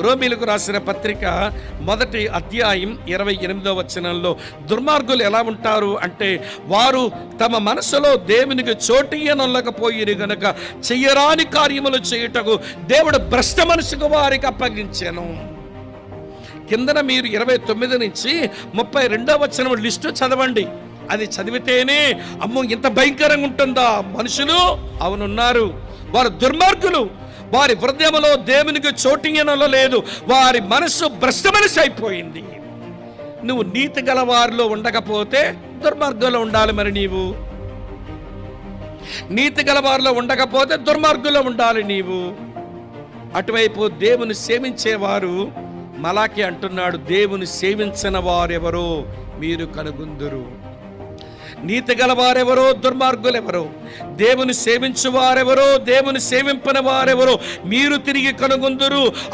రోమీలకు రాసిన పత్రిక 1వ అధ్యాయం 28వ వచనంలో దుర్మార్గులు ఎలా ఉంటారు అంటే, వారు తమ మనసులో దేవునికి చోటియ్యనొల్లకపోయిరు గనుక చెయ్యరాని కార్యములు చేయుటకు దేవుడు భ్రష్ట మనసుకు వారికి అప్పగించెను. కిందన మీరు 29 నుంచి 32వ వచనం లిస్టు చదవండి. అది చదివితేనే అమ్మో ఇంత భయంకరంగా ఉంటుందా మనుషులు, అవునున్నారు. వారు దుర్మార్గులు, వారి హృదయంలో దేవునికి చోటియ్యనలో లేదు, వారి మనసు భ్రష్ట మనసు అయిపోయింది. నువ్వు నీతి గల వారిలో ఉండకపోతే దుర్మార్గుల్లో ఉండాలి. మరి నీవు నీతి గల వారిలో ఉండకపోతే దుర్మార్గుల్లో ఉండాలి నీవు. అటువైపు దేవుని సేవించేవారు, మలాకి అంటున్నాడు, దేవుని సేవించిన వారెవరో మీరు కనుగొందురు. నీతి గల వారెవరో, దుర్మార్గులెవరో, దేవుని సేవించు వారెవరో, దేవుని సేవింపని వారెవరో మీరు తిరిగి కనుగొందురు.